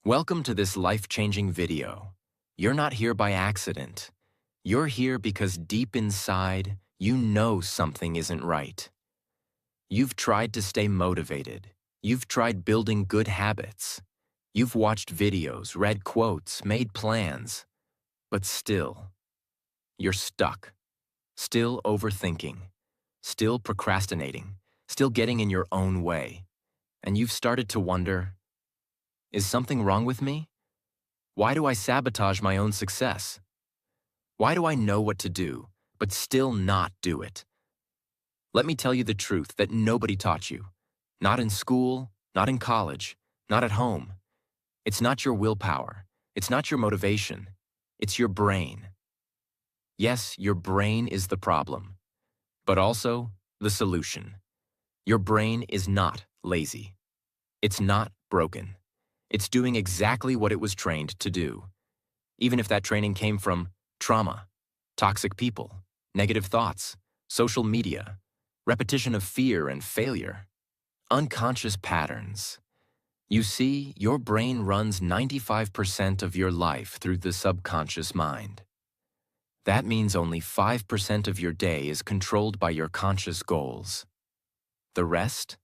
Welcome to this life-changing video. You're not here by accident. You're here because deep inside, you know something isn't right. You've tried to stay motivated. You've tried building good habits. You've watched videos, read quotes, made plans. But still, you're stuck. Still overthinking. Still procrastinating. Still getting in your own way. And you've started to wonder, is something wrong with me? Why do I sabotage my own success? Why do I know what to do, but still not do it? Let me tell you the truth that nobody taught you. Not in school, not in college, not at home. It's not your willpower. It's not your motivation. It's your brain. Yes, your brain is the problem, but also the solution. Your brain is not lazy. It's not broken. It's doing exactly what it was trained to do, even if that training came from trauma, toxic people, negative thoughts, social media, repetition of fear and failure, unconscious patterns. You see, your brain runs 95% of your life through the subconscious mind. That means only 5% of your day is controlled by your conscious goals. The rest?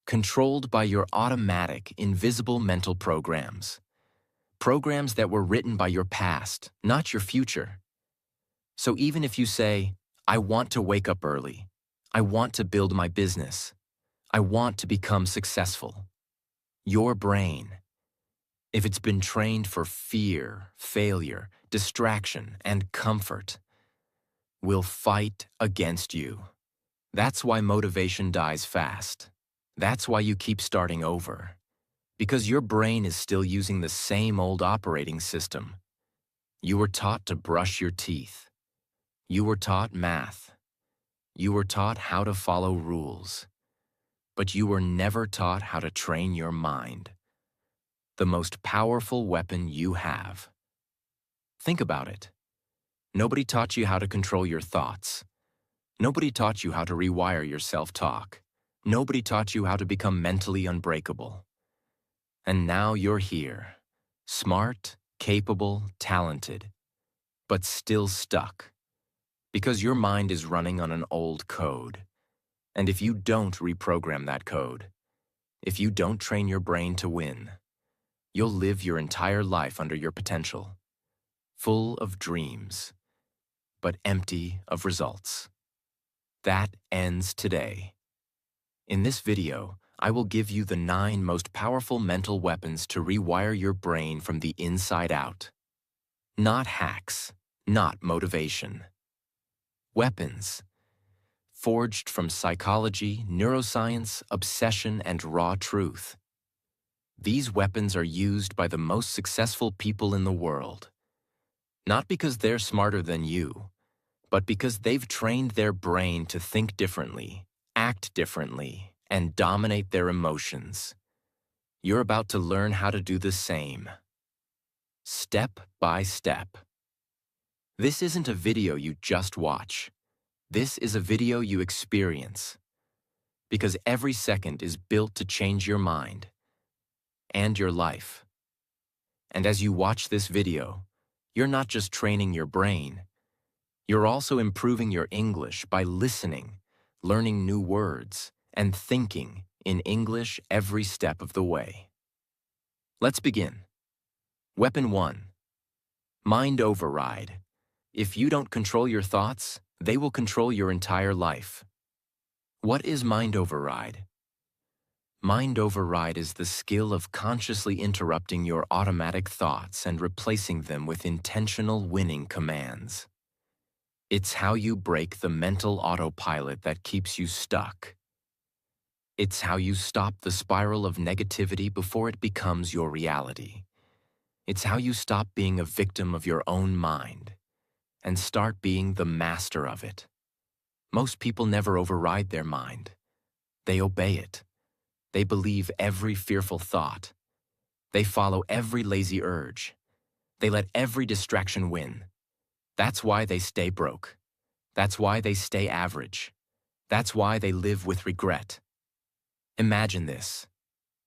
Controlled by your automatic, invisible mental programs. Programs that were written by your past, not your future. So even if you say, I want to wake up early, I want to build my business, I want to become successful, your brain, if it's been trained for fear, failure, distraction, and comfort, will fight against you. That's why motivation dies fast. That's why you keep starting over. Because your brain is still using the same old operating system. You were taught to brush your teeth. You were taught math. You were taught how to follow rules. But you were never taught how to train your mind. The most powerful weapon you have. Think about it. Nobody taught you how to control your thoughts. Nobody taught you how to rewire your self-talk. Nobody taught you how to become mentally unbreakable. And now you're here, smart, capable, talented, but still stuck. Because your mind is running on an old code. And if you don't reprogram that code, if you don't train your brain to win, you'll live your entire life under your potential, full of dreams, but empty of results. That ends today. In this video, I will give you the 9 most powerful mental weapons to rewire your brain from the inside out. Not hacks, not motivation. Weapons. Forged from psychology, neuroscience, obsession, and raw truth. These weapons are used by the most successful people in the world. Not because they're smarter than you, but because they've trained their brain to think differently, act differently, and dominate their emotions. You're about to learn how to do the same. Step by step. This isn't a video you just watch. This is a video you experience. Because every second is built to change your mind and your life. And as you watch this video, you're not just training your brain. You're also improving your English by listening, learning new words, and thinking in English every step of the way. Let's begin. Weapon 1. Mind override. If you don't control your thoughts, they will control your entire life. What is mind override? Mind override is the skill of consciously interrupting your automatic thoughts and replacing them with intentional winning commands. It's how you break the mental autopilot that keeps you stuck. It's how you stop the spiral of negativity before it becomes your reality. It's how you stop being a victim of your own mind and start being the master of it. Most people never override their mind. They obey it. They believe every fearful thought. They follow every lazy urge. They let every distraction win. That's why they stay broke. That's why they stay average. That's why they live with regret. Imagine this.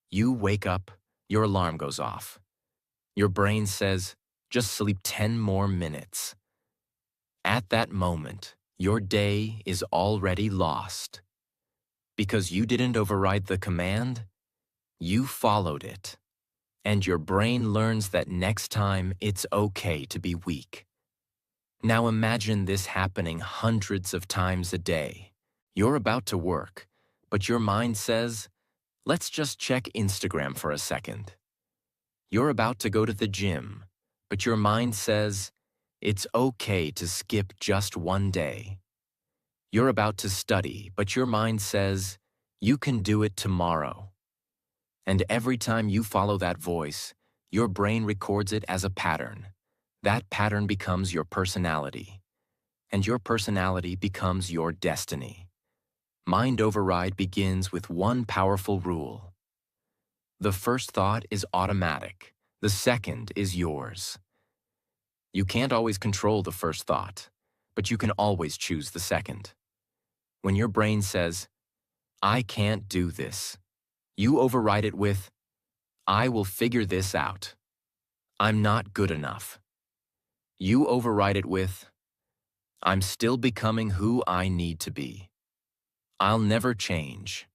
You wake up, Your alarm goes off. Your brain says, just sleep 10 more minutes. At that moment, your day is already lost. Because you didn't override the command, you followed it. And your brain learns that next time it's okay to be weak. Now imagine this happening hundreds of times a day. You're about to work, but your mind says, let's just check Instagram for a second. You're about to go to the gym, but your mind says, it's okay to skip just one day. You're about to study, but your mind says, you can do it tomorrow. And every time you follow that voice, your brain records it as a pattern. That pattern becomes your personality. And your personality becomes your destiny. Mind override begins with one powerful rule. The first thought is automatic. The second is yours. You can't always control the first thought, but you can always choose the second. When your brain says, I can't do this, you override it with, I will figure this out. I'm not good enough. You override it with, I'm still becoming who I need to be. I'll never change.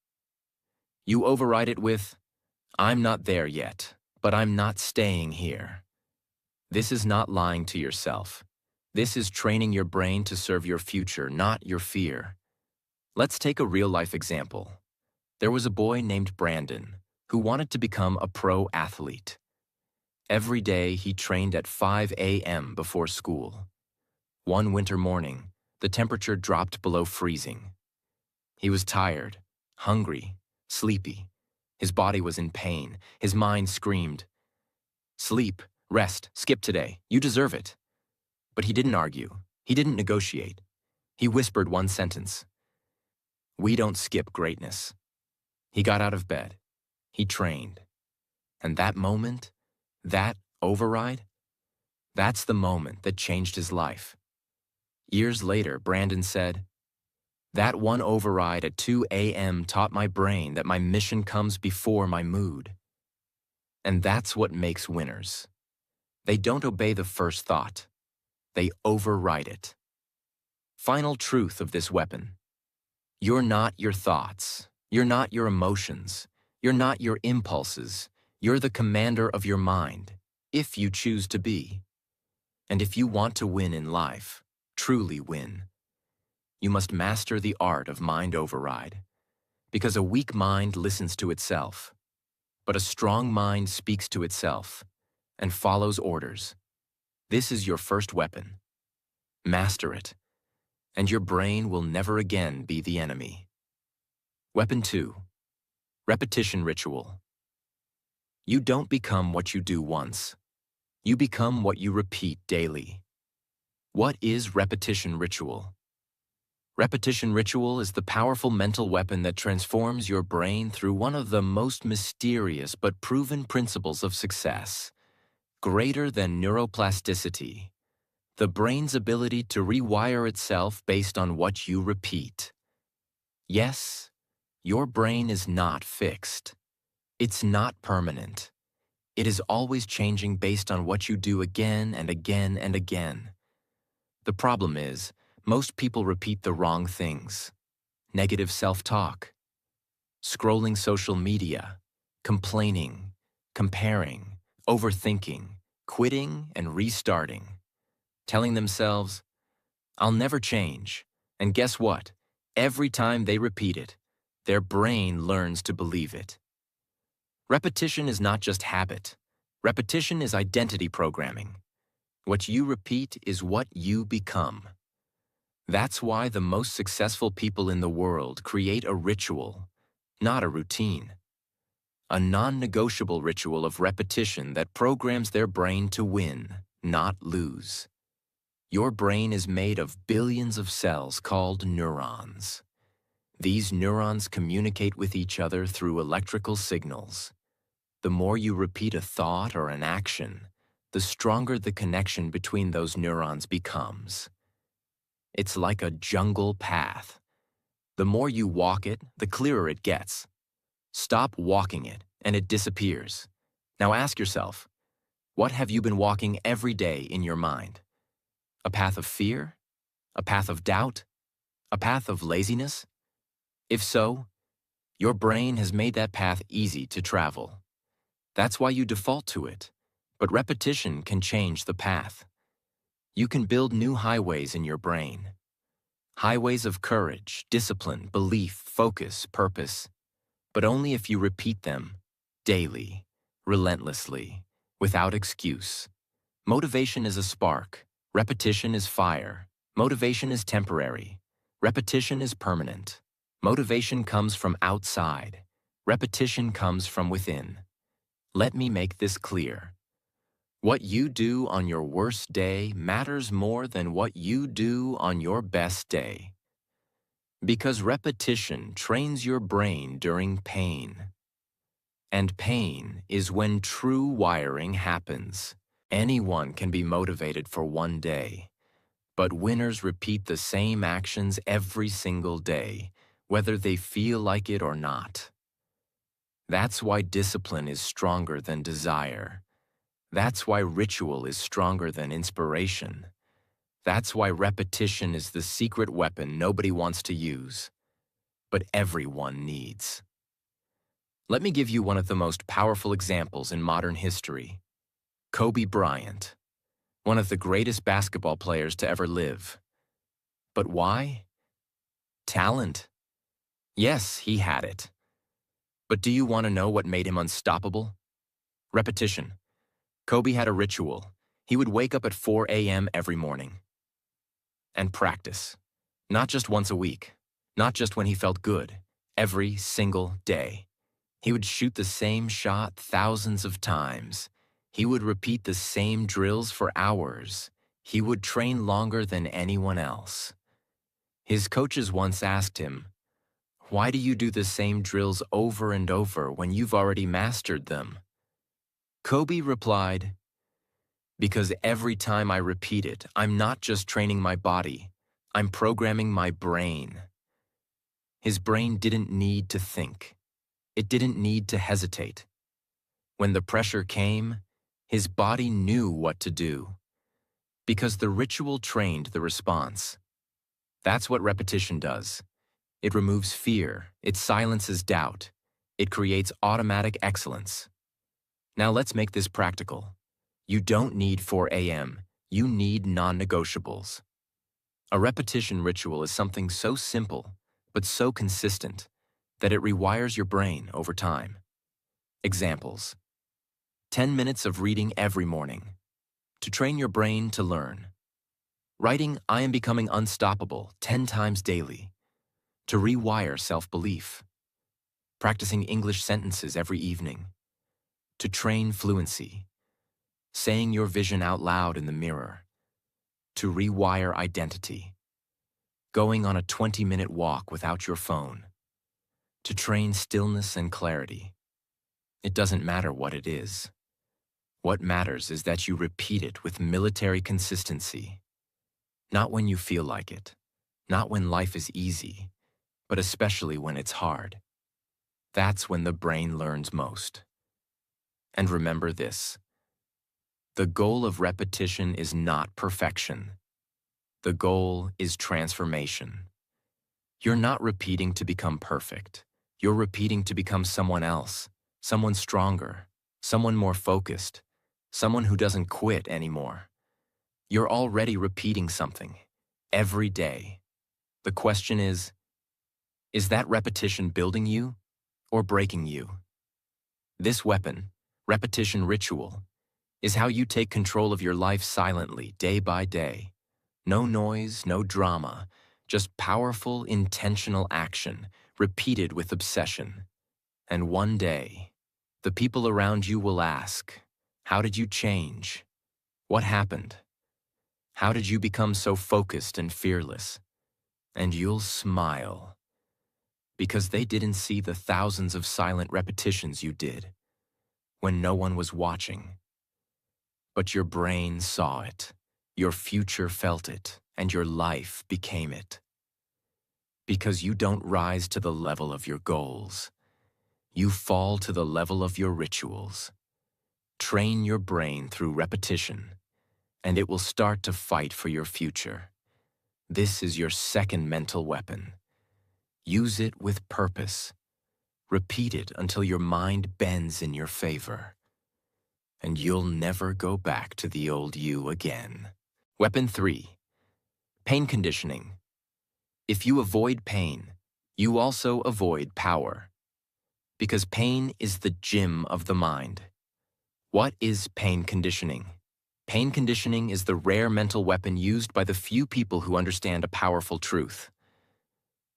You override it with, I'm not there yet, but I'm not staying here. This is not lying to yourself. This is training your brain to serve your future, not your fear. Let's take a real-life example. There was a boy named Brandon who wanted to become a pro athlete. Every day he trained at 5 a.m. before school. One winter morning, the temperature dropped below freezing. He was tired, hungry, sleepy. His body was in pain. His mind screamed, sleep, rest, skip today. You deserve it. But he didn't argue. He didn't negotiate. He whispered one sentence. We don't skip greatness. He got out of bed. He trained. And that moment, that override, that's the moment that changed his life. Years later, Brandon said, that one override at 2 a.m. taught my brain that my mission comes before my mood. And that's what makes winners. They don't obey the first thought. They override it. Final truth of this weapon. You're not your thoughts. You're not your emotions. You're not your impulses. You're the commander of your mind, if you choose to be. And if you want to win in life, truly win, you must master the art of mind override. Because a weak mind listens to itself, but a strong mind speaks to itself and follows orders. This is your first weapon. Master it, and your brain will never again be the enemy. Weapon 2. Repetition ritual. You don't become what you do once. You become what you repeat daily. What is repetition ritual? Repetition ritual is the powerful mental weapon that transforms your brain through one of the most mysterious but proven principles of success. Greater than neuroplasticity, the brain's ability to rewire itself based on what you repeat. Yes, your brain is not fixed. It's not permanent. It is always changing based on what you do again and again and again. The problem is, most people repeat the wrong things. Negative self-talk, scrolling social media, complaining, comparing, overthinking, quitting and restarting, telling themselves, I'll never change. And guess what? Every time they repeat it, their brain learns to believe it. Repetition is not just habit. Repetition is identity programming. What you repeat is what you become. That's why the most successful people in the world create a ritual, not a routine. A non-negotiable ritual of repetition that programs their brain to win, not lose. Your brain is made of billions of cells called neurons. These neurons communicate with each other through electrical signals. The more you repeat a thought or an action, the stronger the connection between those neurons becomes. It's like a jungle path. The more you walk it, the clearer it gets. Stop walking it, and it disappears. Now ask yourself, what have you been walking every day in your mind? A path of fear? A path of doubt? A path of laziness? If so, your brain has made that path easy to travel. That's why you default to it. But repetition can change the path. You can build new highways in your brain. Highways of courage, discipline, belief, focus, purpose. But only if you repeat them daily, relentlessly, without excuse. Motivation is a spark. Repetition is fire. Motivation is temporary. Repetition is permanent. Motivation comes from outside. Repetition comes from within. Let me make this clear. What you do on your worst day matters more than what you do on your best day. Because repetition trains your brain during pain. And pain is when true wiring happens. Anyone can be motivated for one day, but winners repeat the same actions every single day, whether they feel like it or not. That's why discipline is stronger than desire. That's why ritual is stronger than inspiration. That's why repetition is the secret weapon nobody wants to use, but everyone needs. Let me give you one of the most powerful examples in modern history. Kobe Bryant, one of the greatest basketball players to ever live. But why? Talent. Yes, he had it. But do you want to know what made him unstoppable? Repetition. Kobe had a ritual. He would wake up at 4 a.m. every morning and practice. Not just once a week, not just when he felt good, every single day. He would shoot the same shot thousands of times. He would repeat the same drills for hours. He would train longer than anyone else. His coaches once asked him, "Why do you do the same drills over and over when you've already mastered them?" Kobe replied, "Because every time I repeat it, I'm not just training my body, I'm programming my brain." His brain didn't need to think. It didn't need to hesitate. When the pressure came, his body knew what to do. Because the ritual trained the response. That's what repetition does. It removes fear, it silences doubt, it creates automatic excellence. Now let's make this practical. You don't need 4 a.m., you need non-negotiables. A repetition ritual is something so simple, but so consistent, that it rewires your brain over time. Examples. 10 minutes of reading every morning, to train your brain to learn. Writing "I am becoming unstoppable" 10 times daily, to rewire self-belief. Practicing English sentences every evening, to train fluency. Saying your vision out loud in the mirror, to rewire identity. Going on a 20-minute walk without your phone, to train stillness and clarity. It doesn't matter what it is. What matters is that you repeat it with military consistency. Not when you feel like it, not when life is easy, but especially when it's hard. That's when the brain learns most. And remember this. The goal of repetition is not perfection. The goal is transformation. You're not repeating to become perfect. You're repeating to become someone else, someone stronger, someone more focused, someone who doesn't quit anymore. You're already repeating something, every day. The question is that repetition building you or breaking you? This weapon, repetition ritual, is how you take control of your life silently, day by day. No noise, no drama, just powerful, intentional action, repeated with obsession. And one day, the people around you will ask, "How did you change? What happened? How did you become so focused and fearless?" And you'll smile, because they didn't see the thousands of silent repetitions you did when no one was watching. But your brain saw it, your future felt it, and your life became it. Because you don't rise to the level of your goals. You fall to the level of your rituals. Train your brain through repetition, and it will start to fight for your future. This is your second mental weapon. Use it with purpose. Repeat it until your mind bends in your favor, and you'll never go back to the old you again. Weapon 3. Pain conditioning. If you avoid pain, you also avoid power, because pain is the gym of the mind. What is pain conditioning? Pain conditioning is the rare mental weapon used by the few people who understand a powerful truth.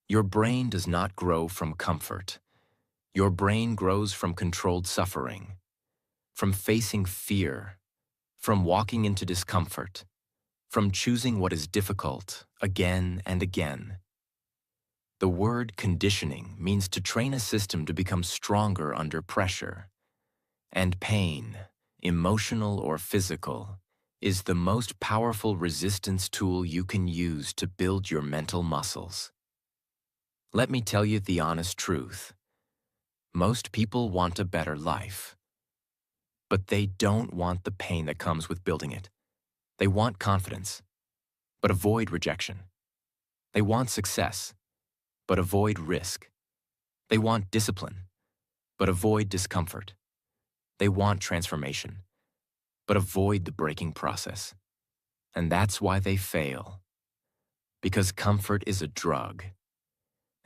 Your brain does not grow from comfort. Your brain grows from controlled suffering, from facing fear, from walking into discomfort, from choosing what is difficult again and again. The word conditioning means to train a system to become stronger under pressure. And pain, emotional or physical, is the most powerful resistance tool you can use to build your mental muscles. Let me tell you the honest truth. Most people want a better life, but they don't want the pain that comes with building it. They want confidence, but avoid rejection. They want success, but avoid risk. They want discipline, but avoid discomfort. They want transformation, but avoid the breaking process. And that's why they fail. Because comfort is a drug.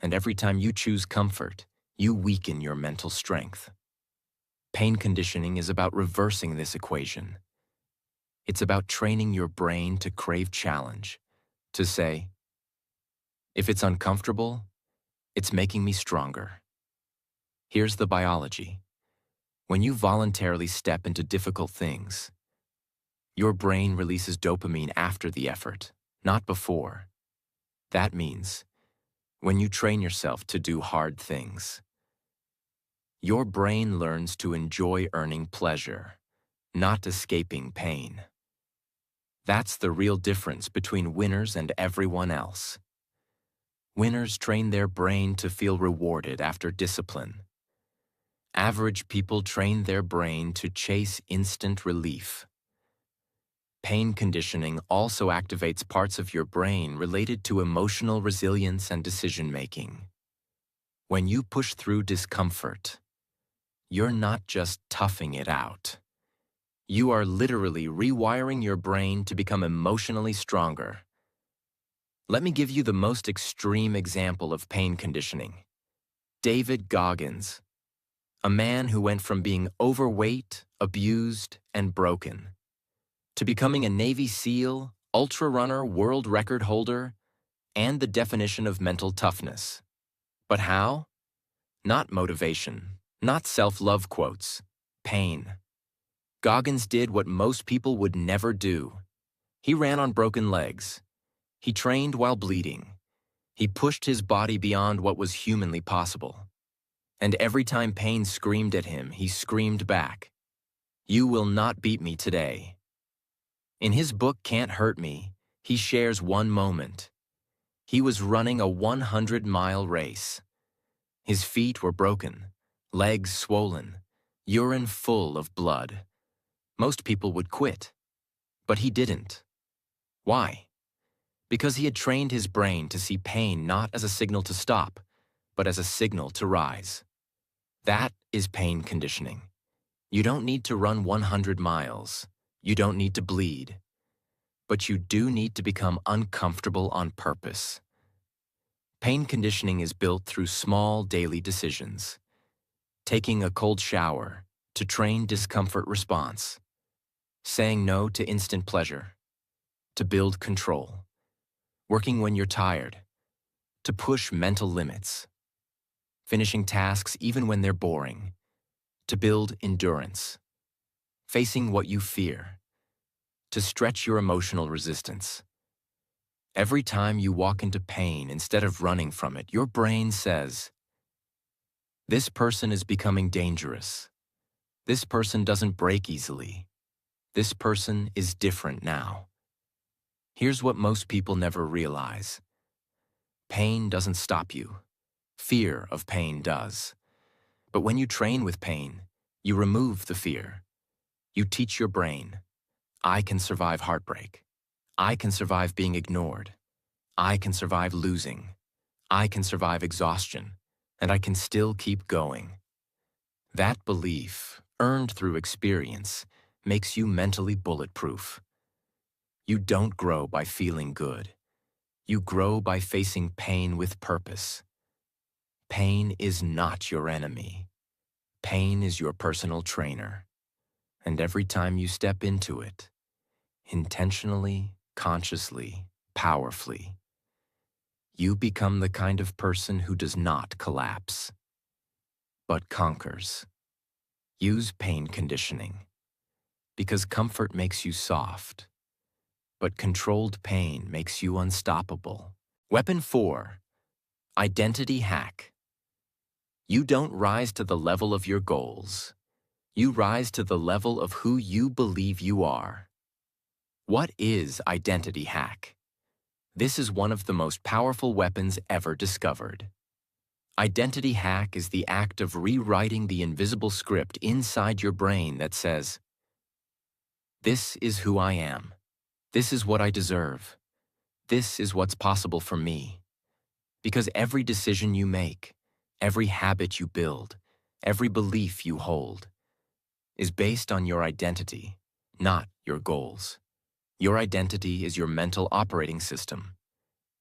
And every time you choose comfort, you weaken your mental strength. Pain conditioning is about reversing this equation. It's about training your brain to crave challenge, to say, if it's uncomfortable, it's making me stronger. Here's the biology. When you voluntarily step into difficult things, your brain releases dopamine after the effort, not before. That means, when you train yourself to do hard things, your brain learns to enjoy earning pleasure, not escaping pain. That's the real difference between winners and everyone else. Winners train their brain to feel rewarded after discipline. Average people train their brain to chase instant relief. Pain conditioning also activates parts of your brain related to emotional resilience and decision-making. When you push through discomfort, you're not just toughing it out. You are literally rewiring your brain to become emotionally stronger. Let me give you the most extreme example of pain conditioning. David Goggins, a man who went from being overweight, abused, and broken, to becoming a Navy SEAL, ultra-runner, world record holder, and the definition of mental toughness. But how? Not motivation, not self-love quotes, pain. Goggins did what most people would never do. He ran on broken legs. He trained while bleeding. He pushed his body beyond what was humanly possible. And every time pain screamed at him, he screamed back, "You will not beat me today." In his book, Can't Hurt Me, he shares one moment. He was running a 100-mile race. His feet were broken, legs swollen, urine full of blood. Most people would quit, but he didn't. Why? Because he had trained his brain to see pain not as a signal to stop, but as a signal to rise. That is pain conditioning. You don't need to run 100 miles. You don't need to bleed. But you do need to become uncomfortable on purpose. Pain conditioning is built through small daily decisions. Taking a cold shower to train discomfort response. Saying no to instant pleasure to build control. Working when you're tired to push mental limits. Finishing tasks even when they're boring to build endurance. Facing what you fear to stretch your emotional resistance. Every time you walk into pain instead of running from it, your brain says, "This person is becoming dangerous. This person doesn't break easily. This person is different now." Here's what most people never realize. Pain doesn't stop you. Fear of pain does. But when you train with pain, you remove the fear. You teach your brain, I can survive heartbreak. I can survive being ignored. I can survive losing. I can survive exhaustion. And I can still keep going. That belief, earned through experience, makes you mentally bulletproof. You don't grow by feeling good. You grow by facing pain with purpose. Pain is not your enemy. Pain is your personal trainer. And every time you step into it, intentionally, consciously, powerfully, you become the kind of person who does not collapse, but conquers. Use pain conditioning, because comfort makes you soft, but controlled pain makes you unstoppable. Weapon 4, identity hack. You don't rise to the level of your goals. You rise to the level of who you believe you are. What is identity hack? This is one of the most powerful weapons ever discovered. Identity hack is the act of rewriting the invisible script inside your brain that says, "This is who I am. This is what I deserve. This is what's possible for me." Because every decision you make, every habit you build, every belief you hold, is based on your identity, not your goals. Your identity is your mental operating system.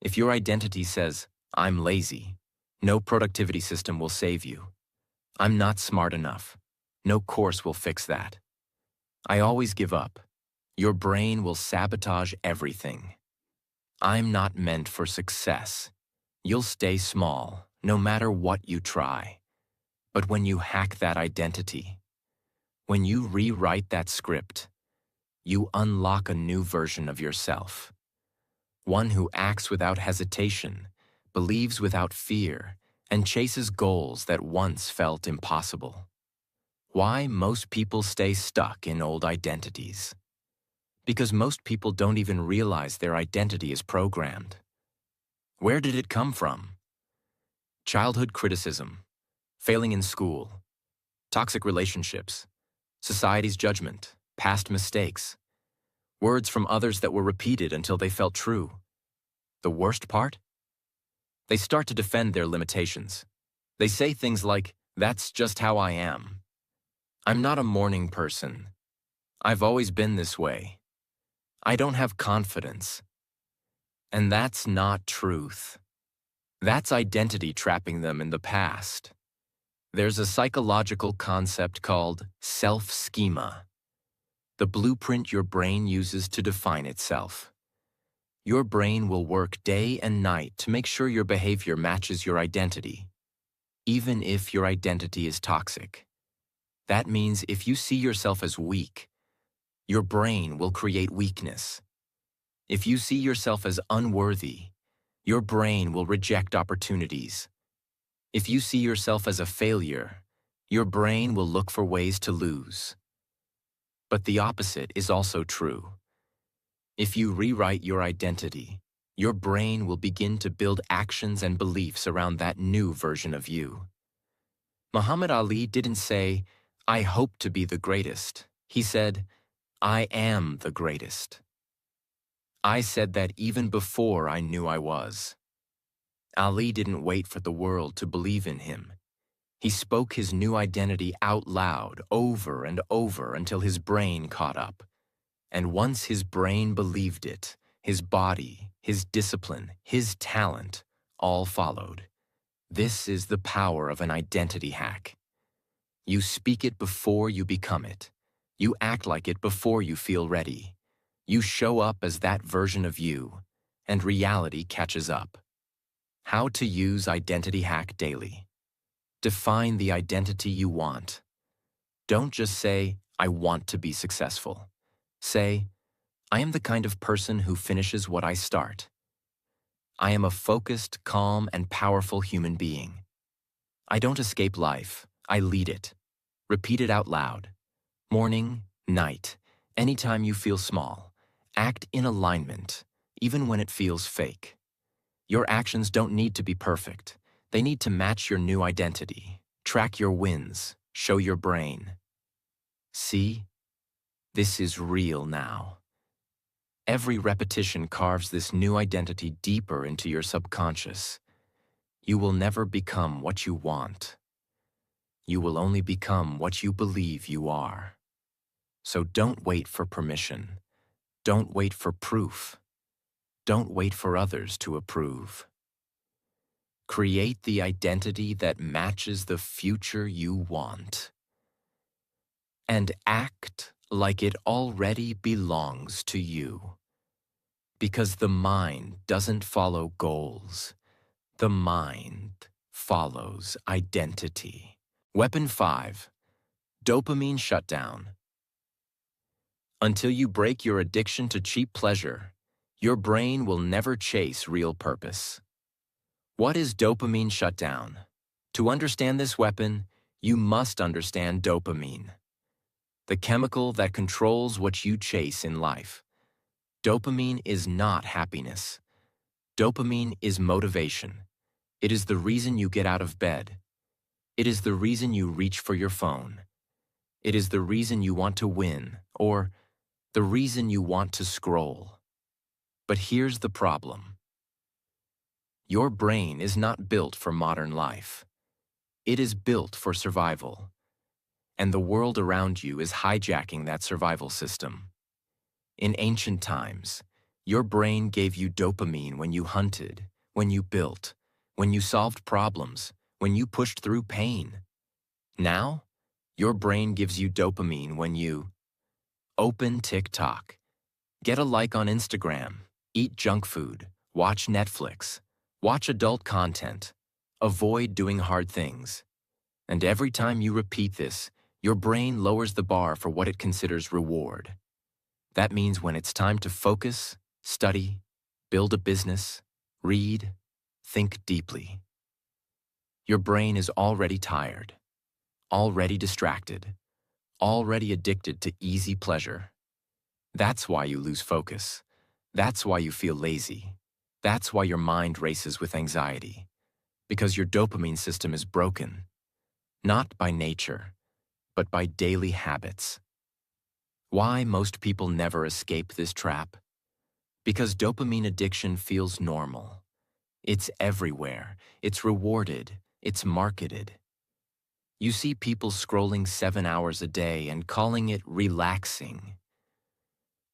If your identity says, "I'm lazy," no productivity system will save you. "I'm not smart enough," no course will fix that. "I always give up," your brain will sabotage everything. "I'm not meant for success," you'll stay small, no matter what you try. But when you hack that identity, when you rewrite that script, you unlock a new version of yourself. One who acts without hesitation, believes without fear, and chases goals that once felt impossible. Why most people stay stuck in old identities? Because most people don't even realize their identity is programmed. Where did it come from? Childhood criticism, failing in school, toxic relationships, society's judgment, past mistakes, words from others that were repeated until they felt true. The worst part? They start to defend their limitations. They say things like, "That's just how I am. I'm not a morning person. I've always been this way. I don't have confidence." And that's not truth. That's identity trapping them in the past. There's a psychological concept called self-schema, the blueprint your brain uses to define itself. Your brain will work day and night to make sure your behavior matches your identity, even if your identity is toxic. That means if you see yourself as weak, your brain will create weakness. If you see yourself as unworthy, your brain will reject opportunities. If you see yourself as a failure, your brain will look for ways to lose. But the opposite is also true. If you rewrite your identity, your brain will begin to build actions and beliefs around that new version of you. Muhammad Ali didn't say, "I hope to be the greatest." He said, "I am the greatest." I said that even before I knew I was. Ali didn't wait for the world to believe in him. He spoke his new identity out loud over and over until his brain caught up. And once his brain believed it, his body, his discipline, his talent, all followed. This is the power of an identity hack. You speak it before you become it. You act like it before you feel ready. You show up as that version of you, and reality catches up. How to use identity hack daily. Define the identity you want. Don't just say, "I want to be successful." Say, "I am the kind of person who finishes what I start." I am a focused, calm, and powerful human being. I don't escape life, I lead it. Repeat it out loud. Morning, night, anytime you feel small. Act in alignment, even when it feels fake. Your actions don't need to be perfect. They need to match your new identity. Track your wins. Show your brain. See? This is real now. Every repetition carves this new identity deeper into your subconscious. You will never become what you want. You will only become what you believe you are. So don't wait for permission. Don't wait for proof. Don't wait for others to approve. Create the identity that matches the future you want. And act like it already belongs to you. Because the mind doesn't follow goals. The mind follows identity. Weapon 5. Dopamine shutdown. Until you break your addiction to cheap pleasure, your brain will never chase real purpose. What is dopamine shutdown? To understand this weapon, you must understand dopamine, the chemical that controls what you chase in life. Dopamine is not happiness. Dopamine is motivation. It is the reason you get out of bed. It is the reason you reach for your phone. It is the reason you want to win, or the reason you want to scroll. But here's the problem. Your brain is not built for modern life. It is built for survival. And the world around you is hijacking that survival system. In ancient times, your brain gave you dopamine when you hunted, when you built, when you solved problems, when you pushed through pain. Now, your brain gives you dopamine when you open TikTok, get a like on Instagram, eat junk food, watch Netflix, watch adult content, avoid doing hard things. And every time you repeat this, your brain lowers the bar for what it considers reward. That means when it's time to focus, study, build a business, read, think deeply. Your brain is already tired, already distracted, already addicted to easy pleasure. That's why you lose focus. That's why you feel lazy. That's why your mind races with anxiety. Because your dopamine system is broken, not by nature, but by daily habits. Why most people never escape this trap? Because dopamine addiction feels normal. It's everywhere. It's rewarded. It's marketed. You see people scrolling 7 hours a day and calling it relaxing.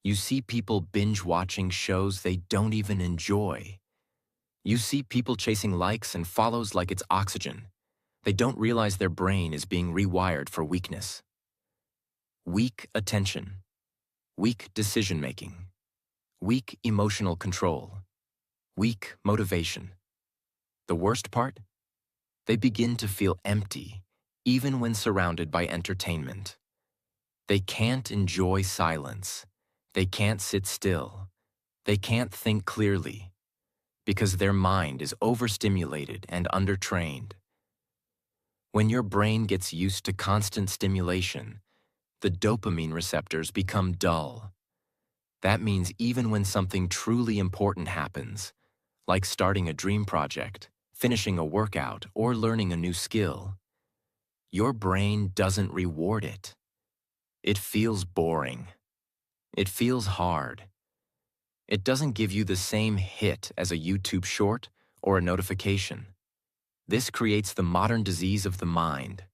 You see people binge-watching shows they don't even enjoy. You see people chasing likes and follows like it's oxygen. They don't realize their brain is being rewired for weakness. Weak attention, weak decision-making, weak emotional control, weak motivation. The worst part? They begin to feel empty, even when surrounded by entertainment. They can't enjoy silence. They can't sit still. They can't think clearly, because their mind is overstimulated and undertrained. When your brain gets used to constant stimulation, the dopamine receptors become dull. That means even when something truly important happens, like starting a dream project, finishing a workout, or learning a new skill, your brain doesn't reward it. It feels boring. It feels hard. It doesn't give you the same hit as a YouTube short or a notification. This creates the modern disease of the mind,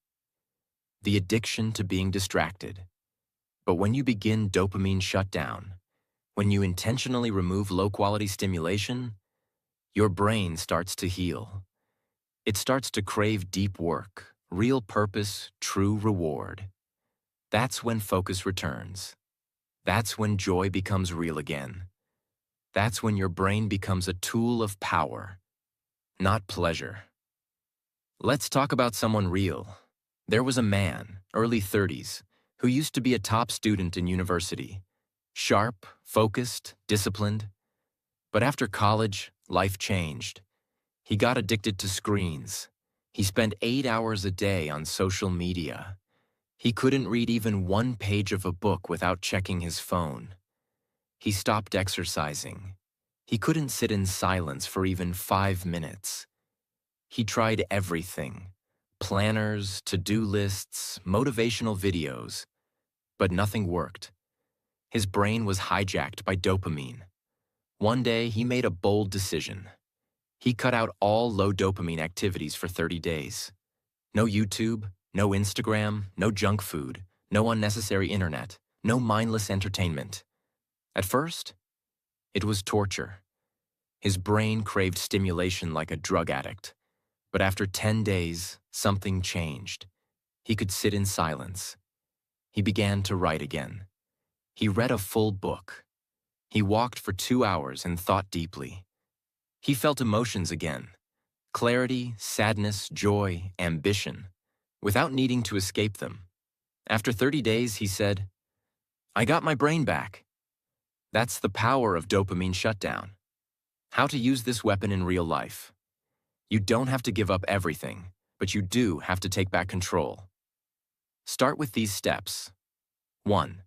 the addiction to being distracted. But when you begin dopamine shutdown, when you intentionally remove low-quality stimulation, your brain starts to heal. It starts to crave deep work, real purpose, true reward. That's when focus returns. That's when joy becomes real again. That's when your brain becomes a tool of power, not pleasure. Let's talk about someone real. There was a man, early 30s, who used to be a top student in university. Sharp, focused, disciplined. But after college, life changed. He got addicted to screens. He spent 8 hours a day on social media. He couldn't read even one page of a book without checking his phone. He stopped exercising. He couldn't sit in silence for even 5 minutes. He tried everything: planners, to-do lists, motivational videos. But nothing worked. His brain was hijacked by dopamine. One day, he made a bold decision. He cut out all low dopamine activities for 30 days. No YouTube, no Instagram, no junk food, no unnecessary internet, no mindless entertainment. At first, it was torture. His brain craved stimulation like a drug addict. But after 10 days, something changed. He could sit in silence. He began to write again. He read a full book. He walked for 2 hours and thought deeply. He felt emotions again. Clarity, sadness, joy, ambition, without needing to escape them. After 30 days, he said, "I got my brain back." That's the power of dopamine shutdown. How to use this weapon in real life. You don't have to give up everything, but you do have to take back control. Start with these steps. 1.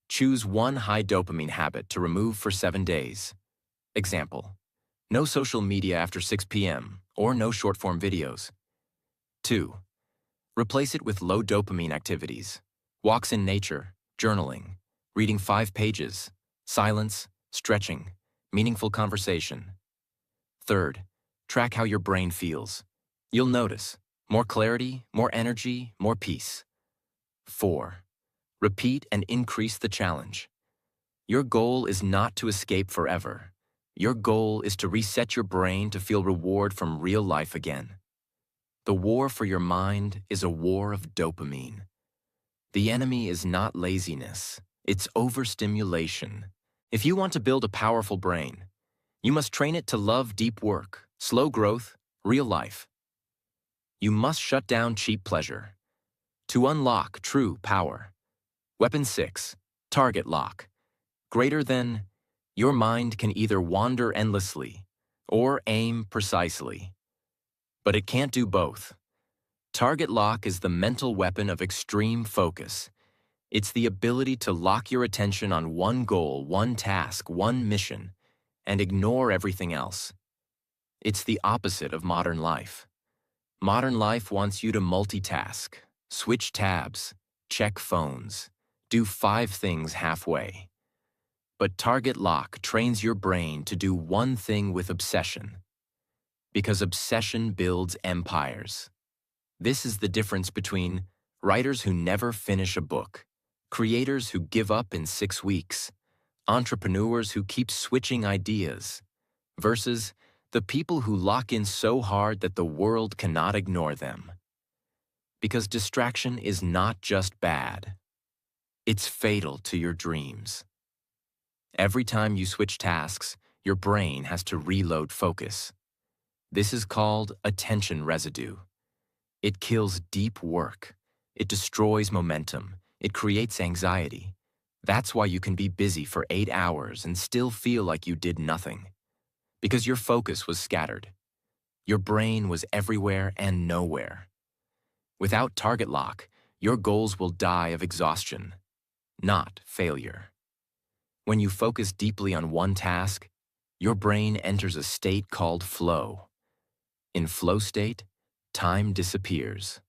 Choose one high dopamine habit to remove for 7 days. Example: no social media after 6 p.m. or no short-form videos. 2. Replace it with low dopamine activities. Walks in nature, journaling, reading 5 pages, silence, stretching, meaningful conversation. 3. Track how your brain feels. You'll notice more clarity, more energy, more peace. 4. Repeat and increase the challenge. Your goal is not to escape forever. Your goal is to reset your brain to feel reward from real life again. The war for your mind is a war of dopamine. The enemy is not laziness, it's overstimulation. If you want to build a powerful brain, you must train it to love deep work, slow growth, real life. You must shut down cheap pleasure to unlock true power. Weapon 6, target lock. Greater than, your mind can either wander endlessly or aim precisely. But it can't do both. Target lock is the mental weapon of extreme focus. It's the ability to lock your attention on one goal, one task, one mission, and ignore everything else. It's the opposite of modern life. Modern life wants you to multitask, switch tabs, check phones, do 5 things halfway. But target lock trains your brain to do one thing with obsession. Because obsession builds empires. This is the difference between writers who never finish a book, creators who give up in 6 weeks, entrepreneurs who keep switching ideas, versus the people who lock in so hard that the world cannot ignore them. Because distraction is not just bad. It's fatal to your dreams. Every time you switch tasks, your brain has to reload focus. This is called attention residue. It kills deep work. It destroys momentum. It creates anxiety. That's why you can be busy for 8 hours and still feel like you did nothing. Because your focus was scattered. Your brain was everywhere and nowhere. Without target lock, your goals will die of exhaustion, not failure. When you focus deeply on one task, your brain enters a state called flow. In flow state, time disappears,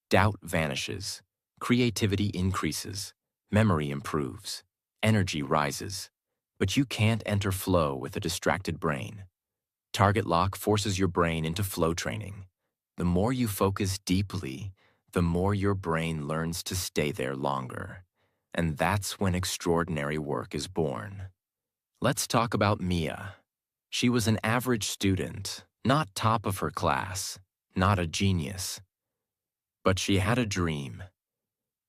doubt vanishes, creativity increases, memory improves, energy rises. But you can't enter flow with a distracted brain. Target lock forces your brain into flow training. The more you focus deeply, the more your brain learns to stay there longer. And that's when extraordinary work is born. Let's talk about Mia. She was an average student, not top of her class, not a genius. But she had a dream: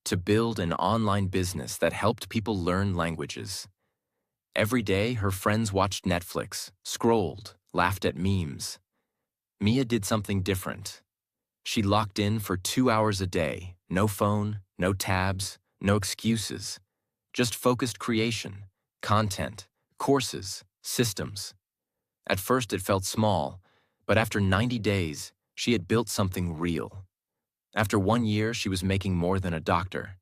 to build an online business that helped people learn languages. Every day, her friends watched Netflix, scrolled, laughed at memes. Mia did something different. She locked in for 2 hours a day, no phone, no tabs, no excuses, just focused creation, content, courses, systems. At first it felt small, but after 90 days, she had built something real. After 1 year, she was making more than a doctor.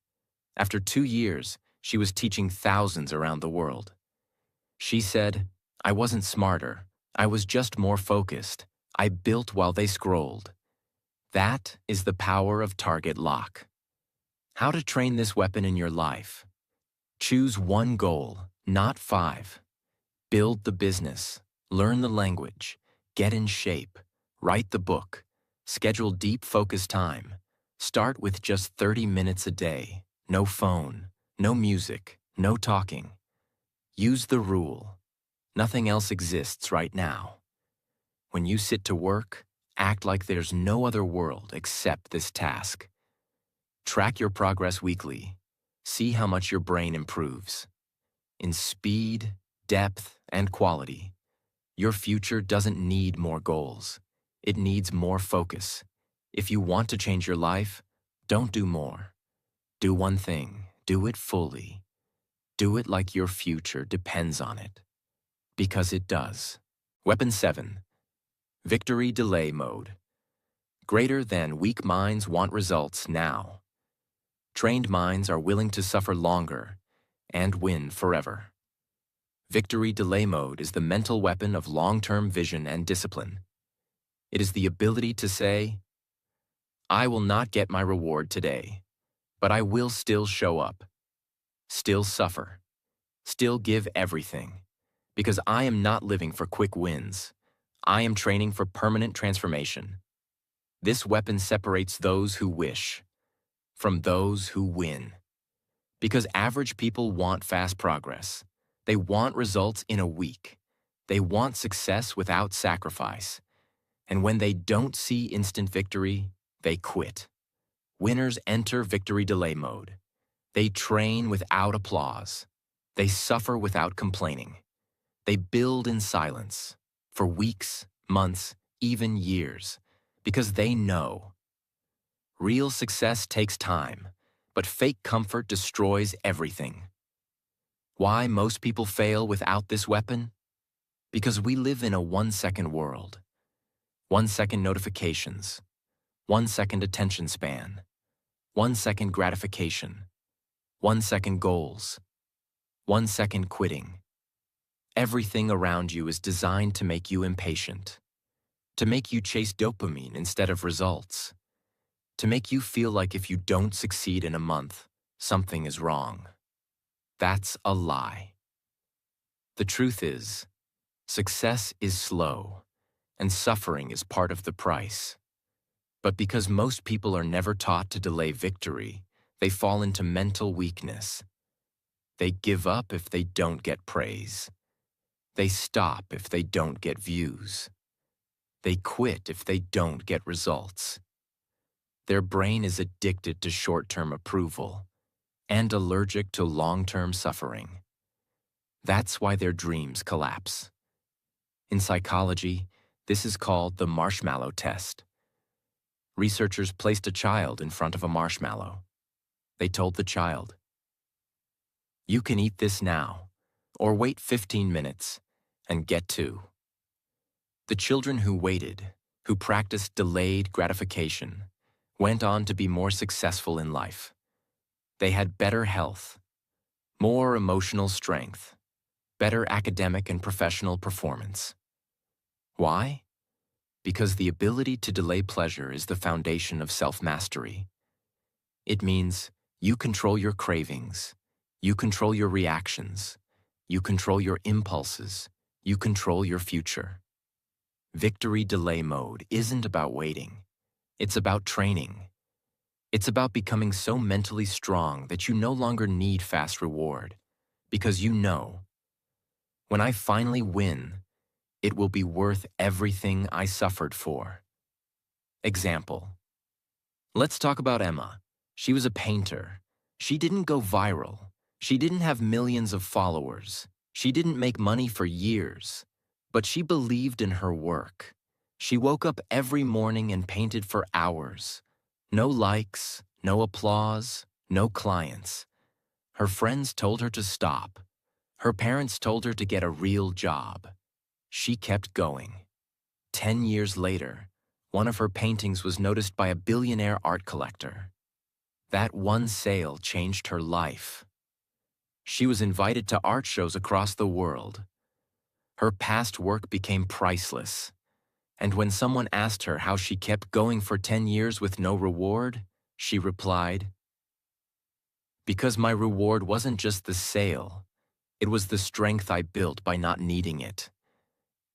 After 2 years, she was teaching thousands around the world. She said, "I wasn't smarter, I was just more focused. I built while they scrolled." That is the power of target lock. How to train this weapon in your life? Choose one goal, not 5. Build the business, learn the language, get in shape, write the book, schedule deep focus time. Start with just 30 minutes a day. No phone, no music, no talking. Use the rule. Nothing else exists right now. When you sit to work, act like there's no other world except this task. Track your progress weekly. See how much your brain improves. In speed, depth, and quality, your future doesn't need more goals. It needs more focus. If you want to change your life, don't do more. Do one thing. Do it fully. Do it like your future depends on it. Because it does. Weapon 7. Victory Delay Mode. Greater than weak minds want results now. Trained minds are willing to suffer longer and win forever. Victory Delay Mode is the mental weapon of long-term vision and discipline. It is the ability to say, I will not get my reward today, but I will still show up, still suffer, still give everything, because I am not living for quick wins. I am training for permanent transformation. This weapon separates those who wish from those who win. Because average people want fast progress. They want results in a week. They want success without sacrifice. And when they don't see instant victory, they quit. Winners enter victory delay mode. They train without applause. They suffer without complaining. They build in silence for weeks, months, even years, because they know real success takes time, but fake comfort destroys everything. Why most people fail without this weapon? Because we live in a 1-second world. 1-second notifications, 1-second attention span, 1-second gratification, 1-second goals, 1-second quitting. Everything around you is designed to make you impatient, to make you chase dopamine instead of results, to make you feel like if you don't succeed in a month, something is wrong. That's a lie. The truth is, success is slow, and suffering is part of the price. But because most people are never taught to delay victory, they fall into mental weakness. They give up if they don't get praise. They stop if they don't get views. They quit if they don't get results. Their brain is addicted to short-term approval and allergic to long-term suffering. That's why their dreams collapse. In psychology, this is called the marshmallow test. Researchers placed a child in front of a marshmallow. They told the child, "You can eat this now, or wait 15 minutes and get 2." The children who waited, who practiced delayed gratification, went on to be more successful in life. They had better health, more emotional strength, better academic and professional performance. Why? Because the ability to delay pleasure is the foundation of self-mastery. It means you control your cravings, you control your reactions, you control your impulses, you control your future. Victory delay mode isn't about waiting. It's about training. It's about becoming so mentally strong that you no longer need fast reward, because you know, when I finally win, it will be worth everything I suffered for. Example. Let's talk about Emma. She was a painter. She didn't go viral. She didn't have millions of followers. She didn't make money for years. But she believed in her work. She woke up every morning and painted for hours. No likes, no applause, no clients. Her friends told her to stop. Her parents told her to get a real job. She kept going. 10 years later, one of her paintings was noticed by a billionaire art collector. That one sale changed her life. She was invited to art shows across the world. Her past work became priceless. And when someone asked her how she kept going for 10 years with no reward, she replied, Because my reward wasn't just the sale, it was the strength I built by not needing it.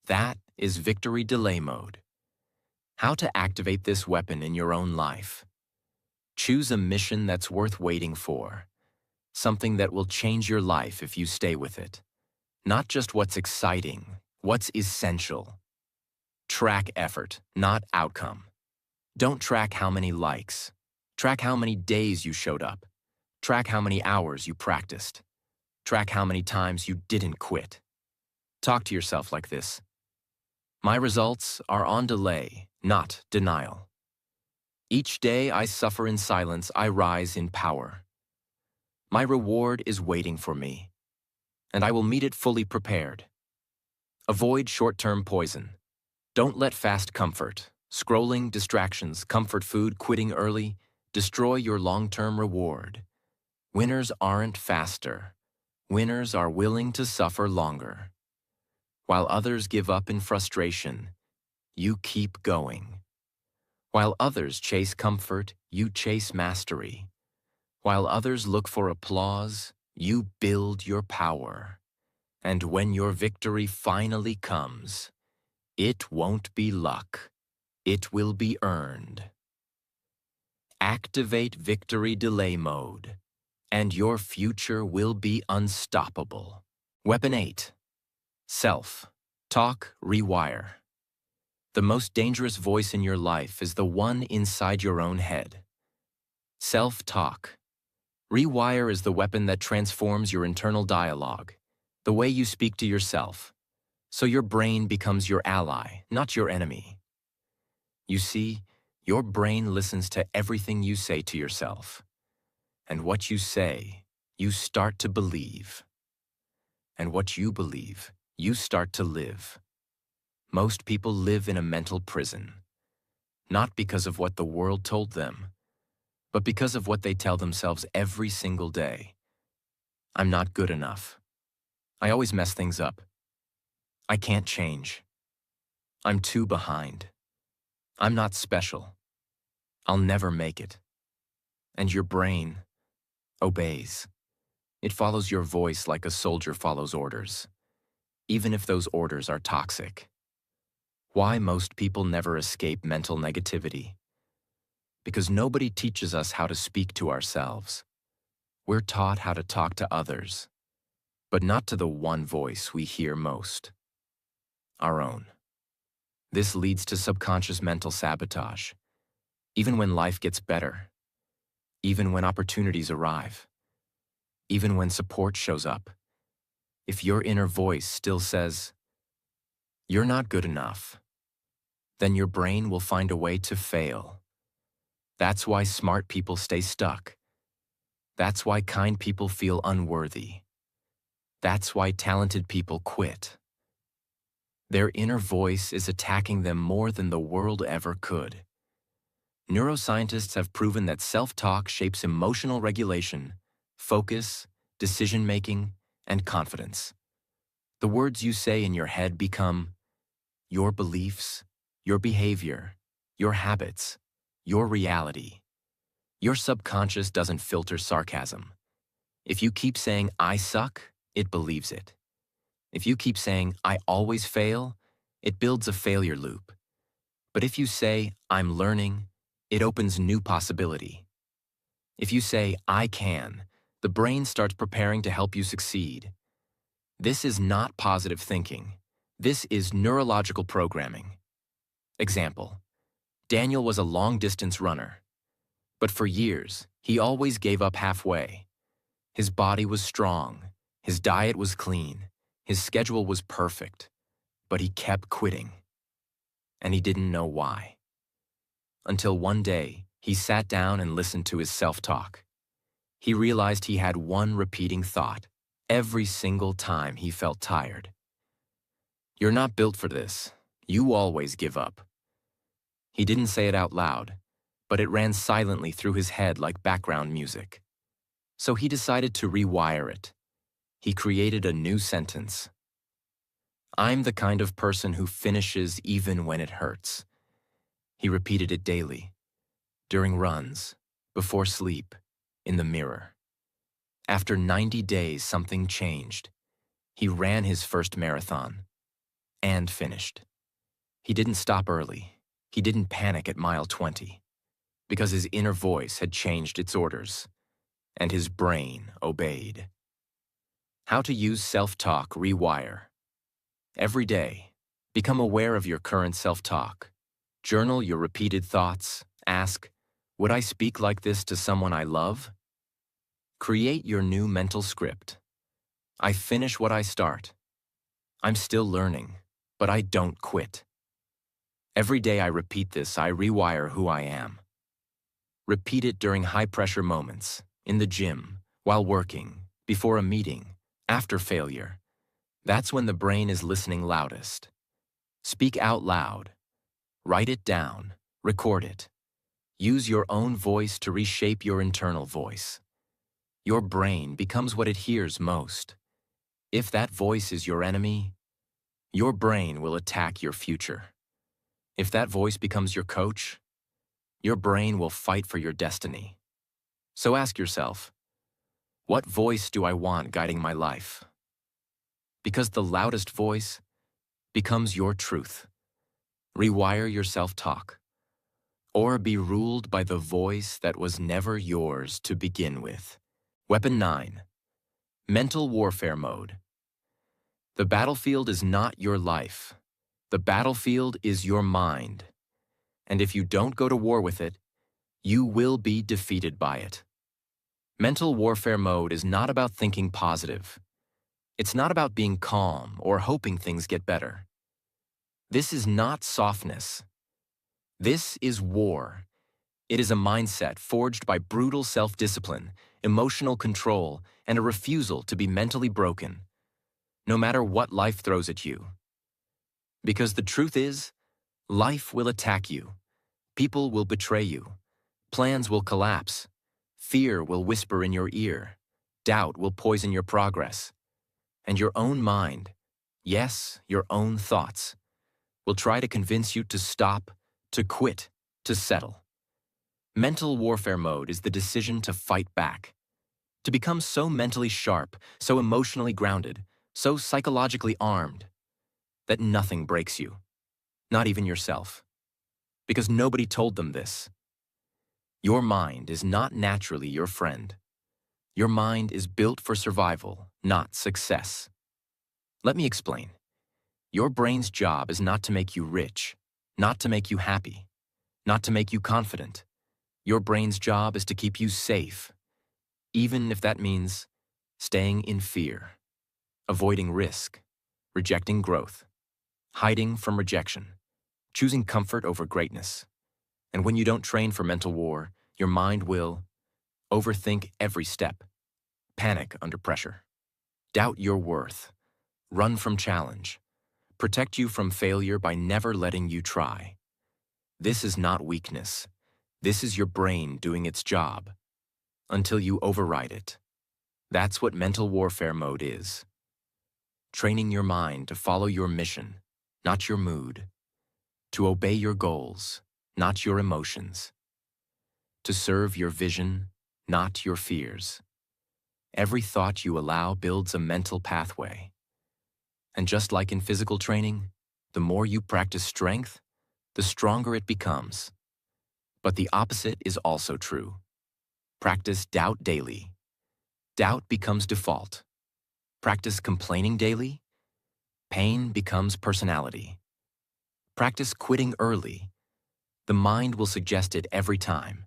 That is victory delay mode. How to activate this weapon in your own life. Choose a mission that's worth waiting for, something that will change your life if you stay with it. Not just what's exciting, what's essential. Track effort, not outcome. Don't track how many likes. Track how many days you showed up. Track how many hours you practiced. Track how many times you didn't quit. Talk to yourself like this. My results are on delay, not denial. Each day I suffer in silence, I rise in power. My reward is waiting for me, and I will meet it fully prepared. Avoid short-term poison. Don't let fast comfort, scrolling, distractions, comfort food, quitting early, destroy your long-term reward. Winners aren't faster. Winners are willing to suffer longer. While others give up in frustration, you keep going. While others chase comfort, you chase mastery. While others look for applause, you build your power. And when your victory finally comes, it won't be luck. It will be earned. Activate victory delay mode, and your future will be unstoppable. Weapon 8. Self-talk rewire. The most dangerous voice in your life is the one inside your own head. Self-talk. Rewire is the weapon that transforms your internal dialogue, the way you speak to yourself, so your brain becomes your ally, not your enemy. You see, your brain listens to everything you say to yourself. And what you say, you start to believe. And what you believe, you start to live. Most people live in a mental prison, not because of what the world told them, but because of what they tell themselves every single day. I'm not good enough. I always mess things up. I can't change. I'm too behind. I'm not special. I'll never make it. And your brain obeys. It follows your voice like a soldier follows orders, even if those orders are toxic. Why most people never escape mental negativity? Because nobody teaches us how to speak to ourselves. We're taught how to talk to others, but not to the one voice we hear most, our own. This leads to subconscious mental sabotage, even when life gets better, even when opportunities arrive, even when support shows up. If your inner voice still says, "You're not good enough," then your brain will find a way to fail. That's why smart people stay stuck. That's why kind people feel unworthy. That's why talented people quit. Their inner voice is attacking them more than the world ever could. Neuroscientists have proven that self-talk shapes emotional regulation, focus, decision-making, and confidence. The words you say in your head become your beliefs, your behavior, your habits, your reality. Your subconscious doesn't filter sarcasm. If you keep saying, "I suck," it believes it. If you keep saying, "I always fail," it builds a failure loop. But if you say, "I'm learning," it opens new possibility. If you say, "I can," the brain starts preparing to help you succeed. This is not positive thinking. This is neurological programming. Example: Daniel was a long-distance runner, but for years, he always gave up halfway. His body was strong, his diet was clean, his schedule was perfect, but he kept quitting. And he didn't know why. Until one day, he sat down and listened to his self-talk. He realized he had one repeating thought every single time he felt tired. "You're not built for this. You always give up." He didn't say it out loud, but it ran silently through his head like background music. So he decided to rewire it. He created a new sentence. "I'm the kind of person who finishes even when it hurts." He repeated it daily, during runs, before sleep, in the mirror. After 90 days, something changed. He ran his first marathon and finished. He didn't stop early. He didn't panic at mile 20 because his inner voice had changed its orders and his brain obeyed. How to use self-talk rewire. Every day, become aware of your current self-talk. Journal your repeated thoughts. Ask, would I speak like this to someone I love? Create your new mental script. I finish what I start. I'm still learning, but I don't quit. Every day I repeat this, I rewire who I am. Repeat it during high-pressure moments, in the gym, while working, before a meeting, after failure. That's when the brain is listening loudest. Speak out loud. Write it down. Record it. Use your own voice to reshape your internal voice. Your brain becomes what it hears most. If that voice is your enemy, your brain will attack your future. If that voice becomes your coach, your brain will fight for your destiny. So ask yourself, what voice do I want guiding my life? Because the loudest voice becomes your truth. Rewire your self-talk, or be ruled by the voice that was never yours to begin with. Weapon 9. Mental warfare mode. The battlefield is not your life. The battlefield is your mind. And if you don't go to war with it, you will be defeated by it. Mental warfare mode is not about thinking positive. It's not about being calm or hoping things get better. This is not softness. This is war. It is a mindset forged by brutal self-discipline, emotional control, and a refusal to be mentally broken, no matter what life throws at you. Because the truth is, life will attack you. People will betray you. Plans will collapse. Fear will whisper in your ear. Doubt will poison your progress. And your own mind, yes, your own thoughts, will try to convince you to stop, to quit, to settle. Mental warfare mode is the decision to fight back, to become so mentally sharp, so emotionally grounded, so psychologically armed, that nothing breaks you, not even yourself. Because nobody told them this. Your mind is not naturally your friend. Your mind is built for survival, not success. Let me explain. Your brain's job is not to make you rich, not to make you happy, not to make you confident. Your brain's job is to keep you safe, even if that means staying in fear, avoiding risk, rejecting growth, hiding from rejection, choosing comfort over greatness. And when you don't train for mental war, your mind will overthink every step, panic under pressure, doubt your worth, run from challenge, protect you from failure by never letting you try. This is not weakness. This is your brain doing its job until you override it. That's what mental warfare mode is. Training your mind to follow your mission, not your mood, to obey your goals, not your emotions, to serve your vision, not your fears. Every thought you allow builds a mental pathway. And just like in physical training, the more you practice strength, the stronger it becomes. But the opposite is also true. Practice doubt daily. Doubt becomes default. Practice complaining daily. Pain becomes personality. Practice quitting early. The mind will suggest it every time.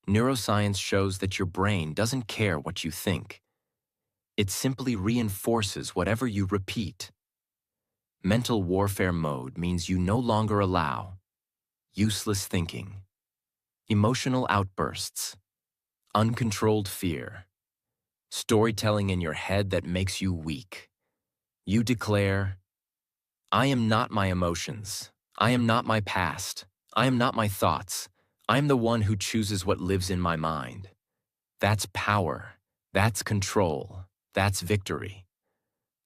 Neuroscience shows that your brain doesn't care what you think. It simply reinforces whatever you repeat. Mental warfare mode means you no longer allow useless thinking, emotional outbursts, uncontrolled fear, storytelling in your head that makes you weak. You declare, I am not my emotions. I am not my past. I am not my thoughts. I am the one who chooses what lives in my mind. That's power. That's control. That's victory.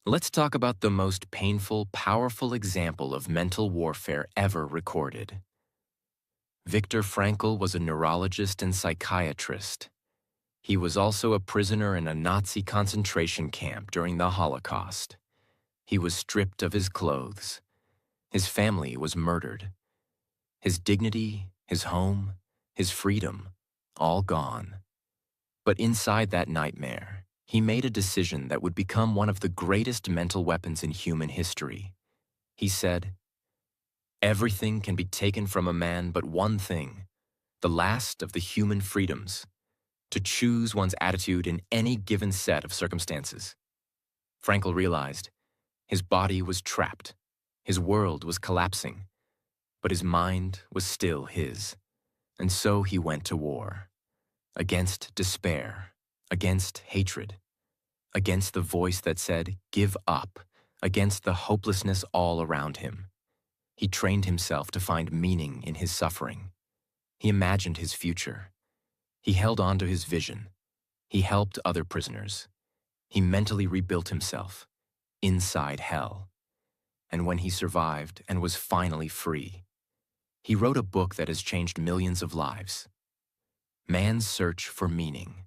Let's talk about the most painful, powerful example of mental warfare ever recorded. Viktor Frankl was a neurologist and psychiatrist. He was also a prisoner in a Nazi concentration camp during the Holocaust. He was stripped of his clothes. His family was murdered. His dignity, his home, his freedom, all gone. But inside that nightmare, he made a decision that would become one of the greatest mental weapons in human history. He said, "Everything can be taken from a man but one thing, the last of the human freedoms, to choose one's attitude in any given set of circumstances." Frankl realized his body was trapped, his world was collapsing, but his mind was still his. And so he went to war, against despair, against hatred, against the voice that said, "Give up," against the hopelessness all around him. He trained himself to find meaning in his suffering. He imagined his future. He held on to his vision. He helped other prisoners. He mentally rebuilt himself, inside hell. And when he survived and was finally free, he wrote a book that has changed millions of lives. Man's Search for Meaning.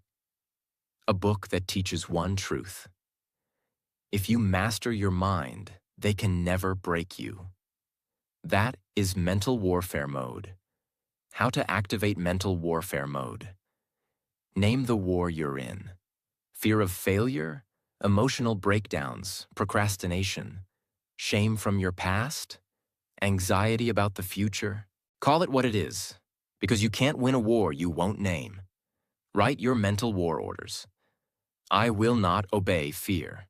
A book that teaches one truth. If you master your mind, they can never break you. That is mental warfare mode. How to activate mental warfare mode. Name the war you're in. Fear of failure, emotional breakdowns, procrastination, shame from your past, anxiety about the future. Call it what it is, because you can't win a war you won't name. Write your mental war orders. I will not obey fear.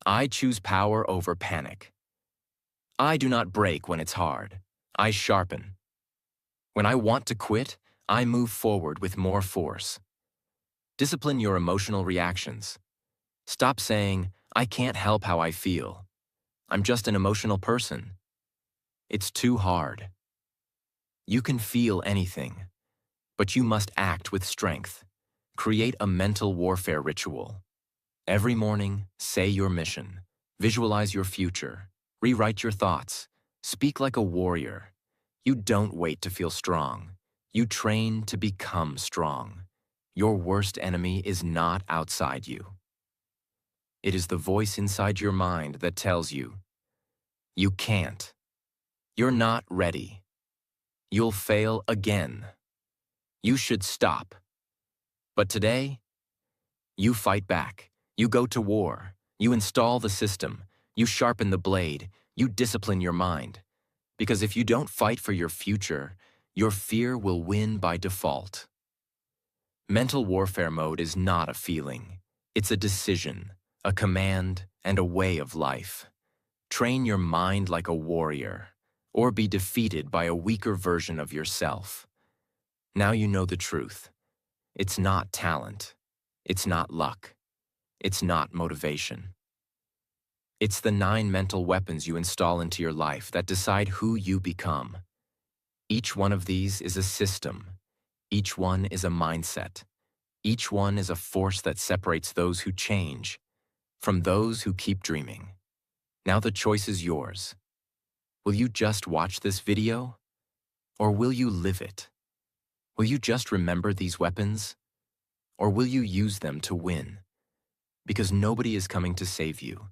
I choose power over panic. I do not break when it's hard. I sharpen. When I want to quit, I move forward with more force. Discipline your emotional reactions. Stop saying, "I can't help how I feel. I'm just an emotional person." It's too hard. You can feel anything, but you must act with strength. Create a mental warfare ritual. Every morning, say your mission. Visualize your future. Rewrite your thoughts. Speak like a warrior. You don't wait to feel strong. You train to become strong. Your worst enemy is not outside you. It is the voice inside your mind that tells you, "You can't. You're not ready. You'll fail again. You should stop." But today, you fight back. You go to war. You install the system. You sharpen the blade. You discipline your mind. Because if you don't fight for your future, your fear will win by default. Mental warfare mode is not a feeling. It's a decision, a command, and a way of life. Train your mind like a warrior, or be defeated by a weaker version of yourself. Now you know the truth. It's not talent. It's not luck. It's not motivation. It's the 9 mental weapons you install into your life that decide who you become. Each one of these is a system. Each one is a mindset. Each one is a force that separates those who change from those who keep dreaming. Now the choice is yours. Will you just watch this video? Or will you live it? Will you just remember these weapons? Or will you use them to win? Because nobody is coming to save you,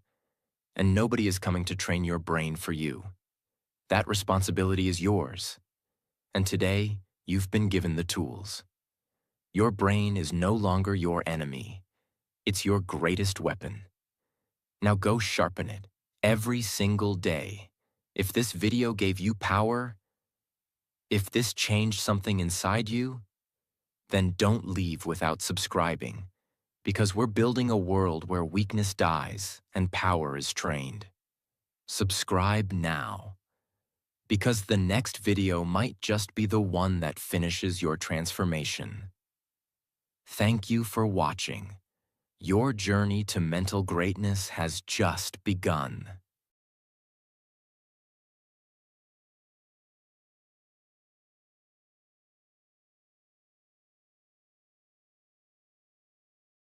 and nobody is coming to train your brain for you. That responsibility is yours. And today, you've been given the tools. Your brain is no longer your enemy. It's your greatest weapon. Now go sharpen it every single day. If this video gave you power, if this changed something inside you, then don't leave without subscribing, because we're building a world where weakness dies and power is trained. Subscribe now, because the next video might just be the one that finishes your transformation. Thank you for watching. Your journey to mental greatness has just begun.